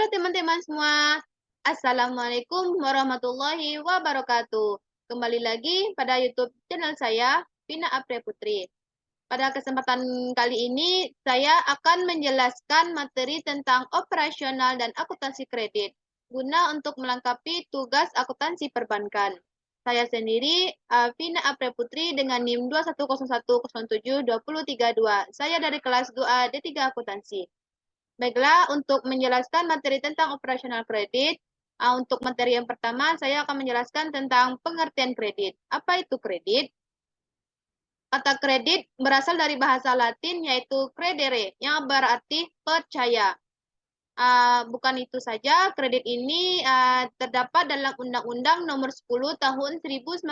Halo teman-teman semua, Assalamualaikum warahmatullahi wabarakatuh. Kembali lagi pada YouTube channel saya, Vina Apria Putri. Pada kesempatan kali ini, saya akan menjelaskan materi tentang operasional dan akuntansi kredit, guna untuk melengkapi tugas akuntansi perbankan. Saya sendiri, Vina Apria Putri dengan NIM 2101072032. Saya dari kelas 2A D3 Akuntansi. Baiklah, untuk menjelaskan materi tentang operasional kredit, untuk materi yang pertama saya akan menjelaskan tentang pengertian kredit. Apa itu kredit? Kata kredit berasal dari bahasa Latin yaitu credere, yang berarti percaya. Bukan itu saja, kredit ini terdapat dalam Undang-Undang Nomor 10 Tahun 1998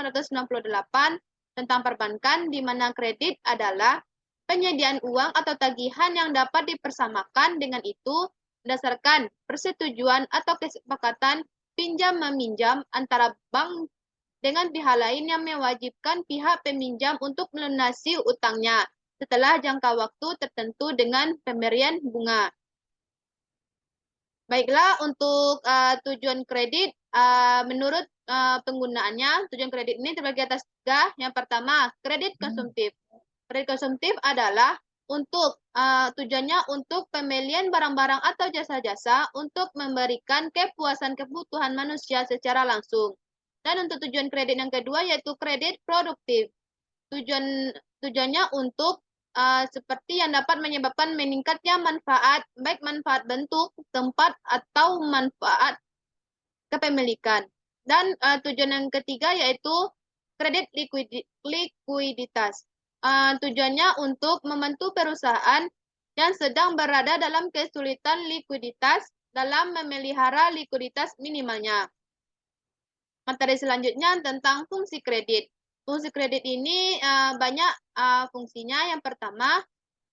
tentang perbankan, di mana kredit adalah penyediaan uang atau tagihan yang dapat dipersamakan dengan itu berdasarkan persetujuan atau kesepakatan pinjam-meminjam antara bank dengan pihak lain yang mewajibkan pihak peminjam untuk melunasi utangnya setelah jangka waktu tertentu dengan pemberian bunga. Baiklah, untuk tujuan kredit, menurut penggunaannya, tujuan kredit ini terbagi atas tiga. Yang pertama, kredit konsumtif. Kredit konsumtif adalah tujuannya untuk pembelian barang-barang atau jasa-jasa untuk memberikan kepuasan kebutuhan manusia secara langsung. Dan untuk tujuan kredit yang kedua yaitu kredit produktif. Tujuannya untuk seperti yang dapat menyebabkan meningkatnya manfaat, baik manfaat bentuk, tempat, atau manfaat kepemilikan. Dan tujuan yang ketiga yaitu kredit likuiditas. Tujuannya untuk membantu perusahaan yang sedang berada dalam kesulitan likuiditas dalam memelihara likuiditas minimalnya. Materi selanjutnya tentang fungsi kredit. Fungsi kredit ini banyak fungsinya. Yang pertama,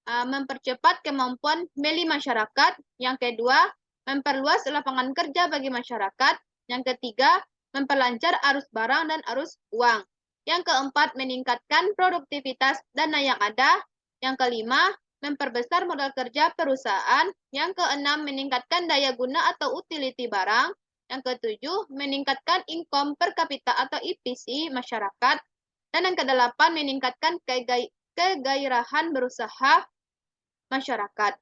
mempercepat kemampuan beli masyarakat. Yang kedua, memperluas lapangan kerja bagi masyarakat. Yang ketiga, memperlancar arus barang dan arus uang. Yang keempat, meningkatkan produktivitas dana yang ada. Yang kelima, memperbesar modal kerja perusahaan. Yang keenam, meningkatkan daya guna atau utility barang. Yang ketujuh, meningkatkan income per kapita atau IPC masyarakat. Dan yang kedelapan, meningkatkan kegairahan berusaha masyarakat.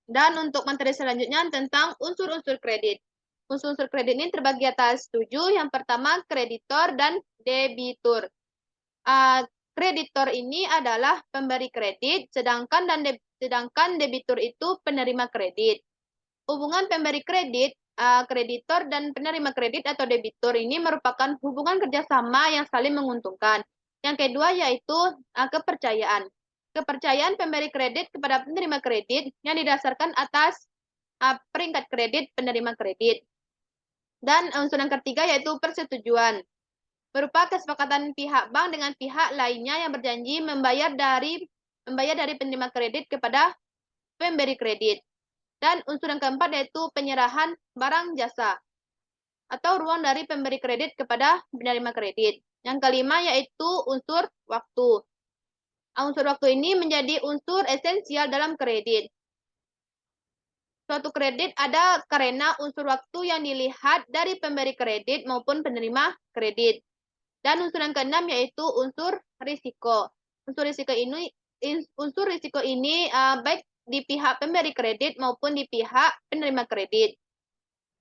Dan untuk materi selanjutnya tentang unsur-unsur kredit. Unsur-unsur kredit ini terbagi atas 7. Yang pertama, kreditor dan debitur. Kreditor ini adalah pemberi kredit, sedangkan debitur itu penerima kredit. Hubungan pemberi kredit, kreditor dan penerima kredit atau debitur ini merupakan hubungan kerjasama yang saling menguntungkan. Yang kedua yaitu kepercayaan. Kepercayaan pemberi kredit kepada penerima kredit yang didasarkan atas peringkat kredit penerima kredit. Dan unsur yang ketiga yaitu persetujuan. Berupa kesepakatan pihak bank dengan pihak lainnya yang berjanji membayar dari penerima kredit kepada pemberi kredit. Dan unsur yang keempat yaitu penyerahan barang jasa atau ruang dari pemberi kredit kepada penerima kredit. Yang kelima yaitu unsur waktu. Unsur waktu ini menjadi unsur esensial dalam kredit. Suatu kredit ada karena unsur waktu yang dilihat dari pemberi kredit maupun penerima kredit. Dan unsur yang keenam yaitu unsur risiko. Unsur risiko ini baik di pihak pemberi kredit maupun di pihak penerima kredit.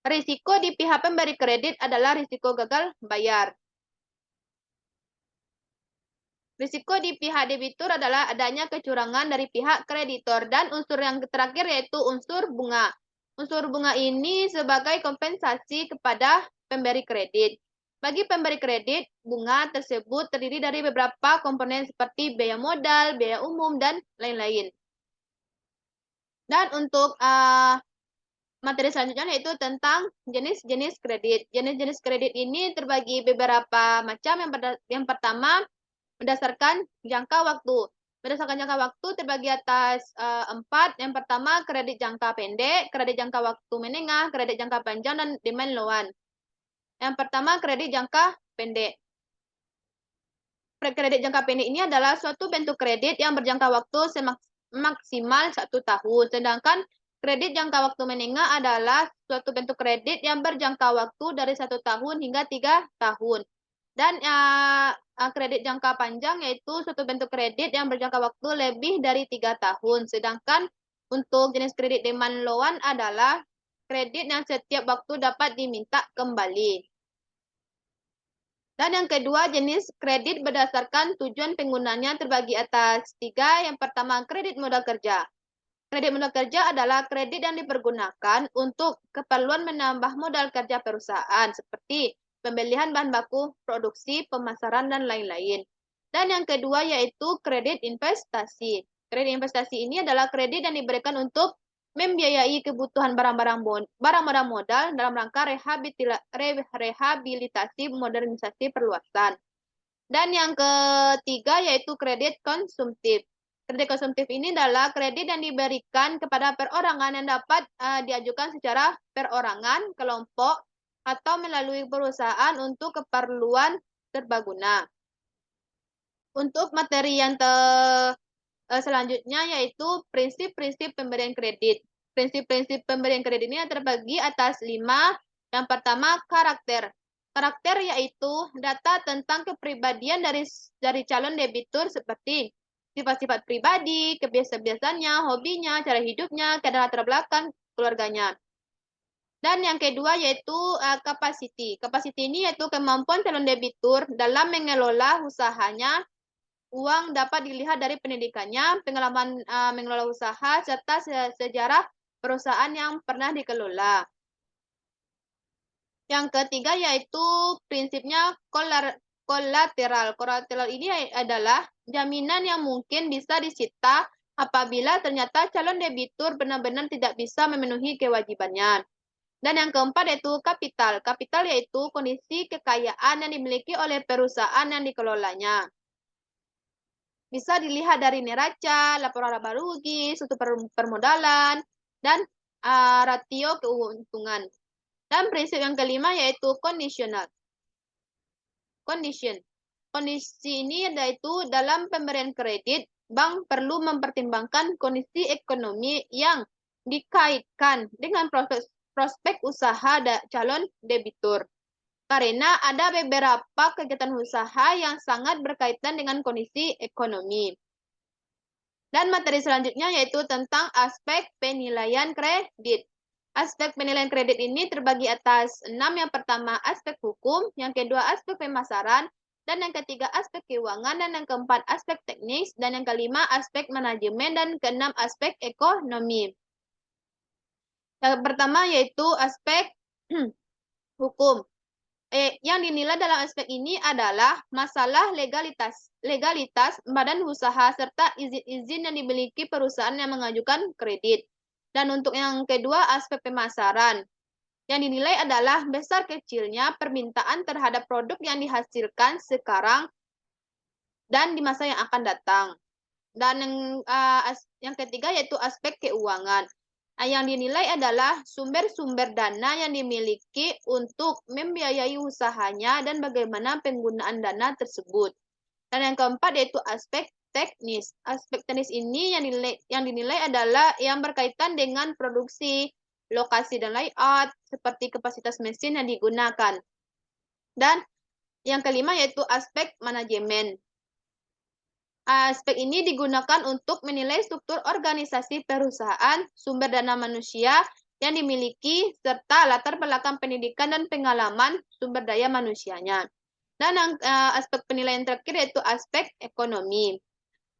Risiko di pihak pemberi kredit adalah risiko gagal bayar. Risiko di pihak debitur adalah adanya kecurangan dari pihak kreditor. Dan unsur yang terakhir yaitu unsur bunga. Unsur bunga ini sebagai kompensasi kepada pemberi kredit. Bagi pemberi kredit, bunga tersebut terdiri dari beberapa komponen seperti biaya modal, biaya umum, dan lain-lain. Dan untuk materi selanjutnya yaitu tentang jenis-jenis kredit. Jenis-jenis kredit ini terbagi beberapa macam. Yang pertama, berdasarkan jangka waktu. Berdasarkan jangka waktu terbagi atas 4. Yang pertama, kredit jangka pendek, kredit jangka waktu menengah, kredit jangka panjang, dan demand loan. Yang pertama, kredit jangka pendek. Kredit jangka pendek ini adalah suatu bentuk kredit yang berjangka waktu maksimal 1 tahun. Sedangkan Kredit jangka waktu menengah adalah suatu bentuk kredit yang berjangka waktu dari 1 tahun hingga 3 tahun. Dan kredit jangka panjang yaitu suatu bentuk kredit yang berjangka waktu lebih dari 3 tahun. Sedangkan untuk jenis kredit demand loan adalah kredit yang setiap waktu dapat diminta kembali. Dan yang kedua, jenis kredit berdasarkan tujuan penggunanya terbagi atas 3. Yang pertama, kredit modal kerja. Kredit modal kerja adalah kredit yang dipergunakan untuk keperluan menambah modal kerja perusahaan, seperti pembelian bahan baku, produksi, pemasaran, dan lain-lain. Dan yang kedua yaitu kredit investasi. Kredit investasi ini adalah kredit yang diberikan untuk membiayai kebutuhan barang-barang modal dalam rangka rehabilitasi, modernisasi, perluasan. Dan yang ketiga yaitu kredit konsumtif. Kredit konsumtif ini adalah kredit yang diberikan kepada perorangan yang dapat diajukan secara perorangan, kelompok, atau melalui perusahaan untuk keperluan serbaguna. Untuk materi yang selanjutnya yaitu prinsip-prinsip pemberian kredit. Prinsip-prinsip pemberian kredit ini terbagi atas 5. Yang pertama, karakter. Karakter yaitu data tentang kepribadian dari calon debitur seperti sifat-sifat pribadi, kebiasaan-biasaannya, hobinya, cara hidupnya, keadaan latar belakang keluarganya. Dan yang kedua yaitu capacity. Capacity ini yaitu kemampuan calon debitur dalam mengelola usahanya. Uang dapat dilihat dari pendidikannya, pengalaman mengelola usaha, serta sejarah perusahaan yang pernah dikelola. Yang ketiga yaitu prinsipnya kolateral. Kolateral ini adalah jaminan yang mungkin bisa disita apabila ternyata calon debitur benar-benar tidak bisa memenuhi kewajibannya. Dan yang keempat yaitu kapital. Kapital yaitu kondisi kekayaan yang dimiliki oleh perusahaan yang dikelolanya. Bisa dilihat dari neraca, laporan laba rugi, struktur permodalan, dan rasio keuntungan. Dan prinsip yang kelima yaitu conditional. Condition. Kondisi ini yaitu dalam pemberian kredit, bank perlu mempertimbangkan kondisi ekonomi yang dikaitkan dengan prospek usaha calon debitur. Karena ada beberapa kegiatan usaha yang sangat berkaitan dengan kondisi ekonomi. Dan materi selanjutnya yaitu tentang aspek penilaian kredit. Aspek penilaian kredit ini terbagi atas 6. Yang pertama, aspek hukum. Yang kedua, aspek pemasaran. Dan yang ketiga, aspek keuangan. Dan yang keempat, aspek teknis. Dan yang kelima, aspek manajemen. Dan keenam, aspek ekonomi. Yang pertama yaitu aspek hukum. Yang dinilai dalam aspek ini adalah masalah legalitas badan usaha serta izin-izin yang dimiliki perusahaan yang mengajukan kredit. Dan untuk yang kedua, aspek pemasaran. Yang dinilai adalah besar kecilnya permintaan terhadap produk yang dihasilkan sekarang dan di masa yang akan datang. Dan yang ketiga yaitu aspek keuangan. Yang dinilai adalah sumber-sumber dana yang dimiliki untuk membiayai usahanya dan bagaimana penggunaan dana tersebut. Dan yang keempat yaitu aspek teknis. Aspek teknis ini yang dinilai adalah yang berkaitan dengan produksi, lokasi dan layout, seperti kapasitas mesin yang digunakan. Dan yang kelima yaitu aspek manajemen. Aspek ini digunakan untuk menilai struktur organisasi perusahaan, sumber dana manusia yang dimiliki, serta latar belakang pendidikan dan pengalaman sumber daya manusianya. Dan aspek penilaian terakhir yaitu aspek ekonomi.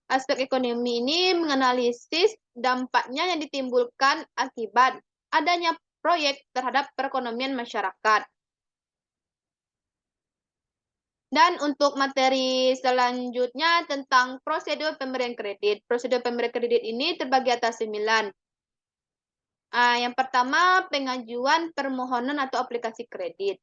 Aspek ekonomi ini menganalisis dampaknya yang ditimbulkan akibat adanya proyek terhadap perekonomian masyarakat. Dan untuk materi selanjutnya tentang prosedur pemberian kredit. Prosedur pemberian kredit ini terbagi atas 9. Yang pertama, pengajuan permohonan atau aplikasi kredit.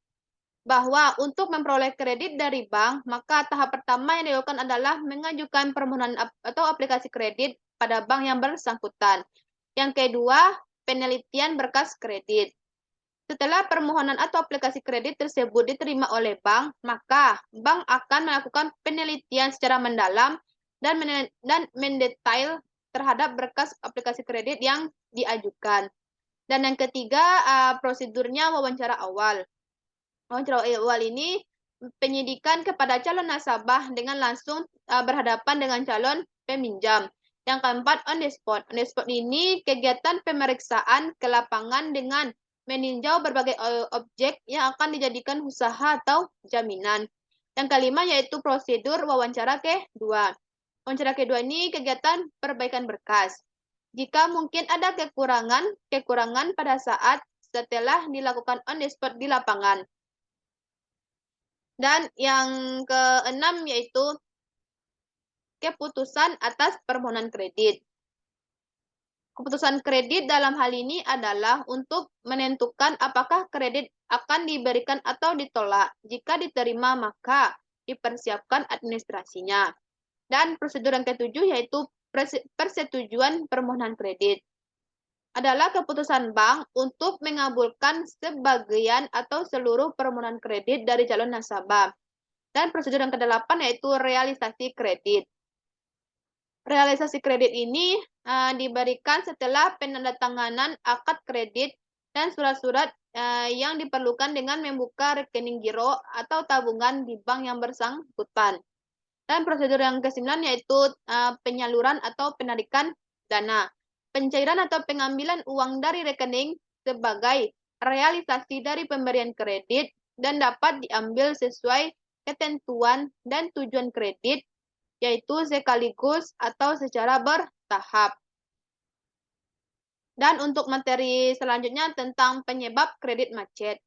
Bahwa untuk memperoleh kredit dari bank, maka tahap pertama yang dilakukan adalah mengajukan permohonan atau aplikasi kredit pada bank yang bersangkutan. Yang kedua, penelitian berkas kredit. Setelah permohonan atau aplikasi kredit tersebut diterima oleh bank, maka bank akan melakukan penelitian secara mendalam dan mendetail terhadap berkas aplikasi kredit yang diajukan. Dan yang ketiga, prosedurnya wawancara awal. Wawancara awal ini penyidikan kepada calon nasabah dengan langsung berhadapan dengan calon peminjam. Yang keempat, on the spot. On the spot ini kegiatan pemeriksaan ke lapangan dengan meninjau berbagai objek yang akan dijadikan usaha atau jaminan. Yang kelima yaitu prosedur wawancara kedua. Wawancara kedua ini kegiatan perbaikan berkas. Jika mungkin ada kekurangan pada saat setelah dilakukan on the spot di lapangan. Dan yang keenam yaitu keputusan atas permohonan kredit. Keputusan kredit dalam hal ini adalah untuk menentukan apakah kredit akan diberikan atau ditolak. Jika diterima, maka dipersiapkan administrasinya. Dan prosedur yang ketujuh yaitu persetujuan permohonan kredit. Adalah keputusan bank untuk mengabulkan sebagian atau seluruh permohonan kredit dari calon nasabah. Dan prosedur yang kedelapan yaitu realisasi kredit. Realisasi kredit ini diberikan setelah penandatanganan akad kredit dan surat-surat yang diperlukan dengan membuka rekening giro atau tabungan di bank yang bersangkutan. Dan prosedur yang ke-9 yaitu penyaluran atau penarikan dana. Pencairan atau pengambilan uang dari rekening sebagai realisasi dari pemberian kredit dan dapat diambil sesuai ketentuan dan tujuan kredit, yaitu sekaligus atau secara bertahap. Dan untuk materi selanjutnya tentang penyebab kredit macet.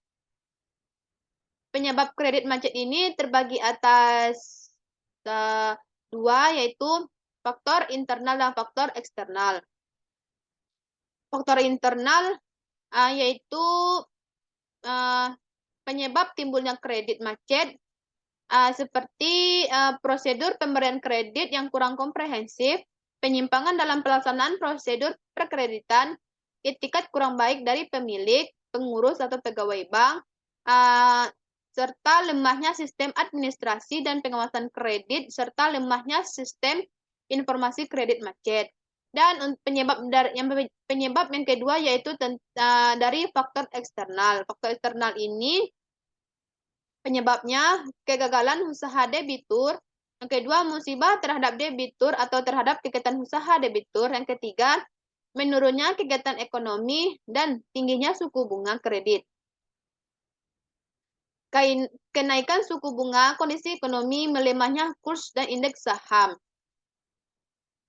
Penyebab kredit macet ini terbagi atas dua, yaitu faktor internal dan faktor eksternal. Faktor internal yaitu penyebab timbulnya kredit macet seperti prosedur pemberian kredit yang kurang komprehensif, penyimpangan dalam pelaksanaan prosedur perkreditan, etikat kurang baik dari pemilik, pengurus atau pegawai bank, serta lemahnya sistem administrasi dan pengawasan kredit, serta lemahnya sistem informasi kredit macet. Dan penyebab yang kedua yaitu dari faktor eksternal. Faktor eksternal ini penyebabnya kegagalan usaha debitur. Yang kedua, musibah terhadap debitur atau terhadap kegiatan usaha debitur. Yang ketiga, menurunnya kegiatan ekonomi dan tingginya suku bunga kredit. Kenaikan suku bunga, kondisi ekonomi, melemahnya kurs dan indeks saham.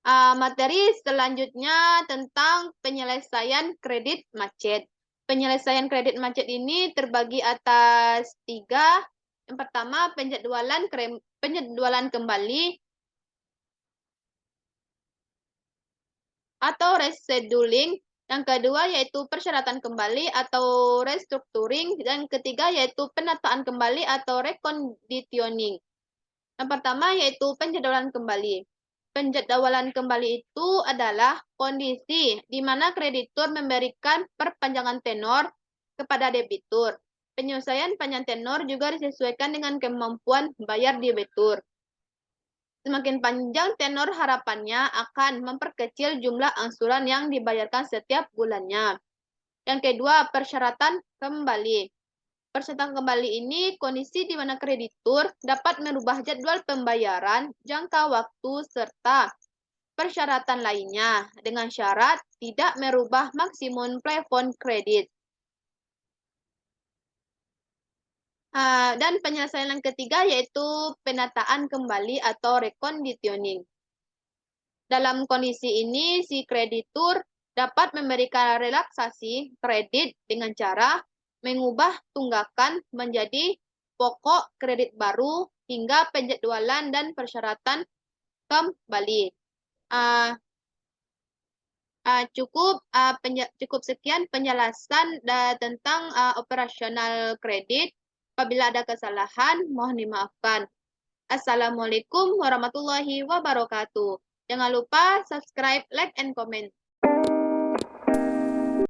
Materi selanjutnya tentang penyelesaian kredit macet. Penyelesaian kredit macet ini terbagi atas 3. Yang pertama, penjadwalan kembali atau rescheduling. Yang kedua yaitu persyaratan kembali atau restructuring. Dan ketiga yaitu penataan kembali atau reconditioning. Yang pertama yaitu penjadwalan kembali. Penjadwalan kembali itu adalah kondisi di mana kreditur memberikan perpanjangan tenor kepada debitur. Penyelesaian panjang tenor juga disesuaikan dengan kemampuan bayar debitur. Semakin panjang tenor harapannya akan memperkecil jumlah angsuran yang dibayarkan setiap bulannya. Yang kedua, persyaratan kembali. Persyaratan kembali ini kondisi di mana kreditur dapat merubah jadwal pembayaran, jangka waktu, serta persyaratan lainnya dengan syarat tidak merubah maksimum plafon kredit. Dan penyelesaian yang ketiga yaitu penataan kembali atau reconditioning. Dalam kondisi ini, si kreditur dapat memberikan relaksasi kredit dengan cara mengubah tunggakan menjadi pokok kredit baru hingga penjadwalan dan persyaratan kembali. Cukup sekian penjelasan tentang operasional kredit. Apabila ada kesalahan, mohon dimaafkan. Assalamualaikum warahmatullahi wabarakatuh. Jangan lupa subscribe, like, and comment.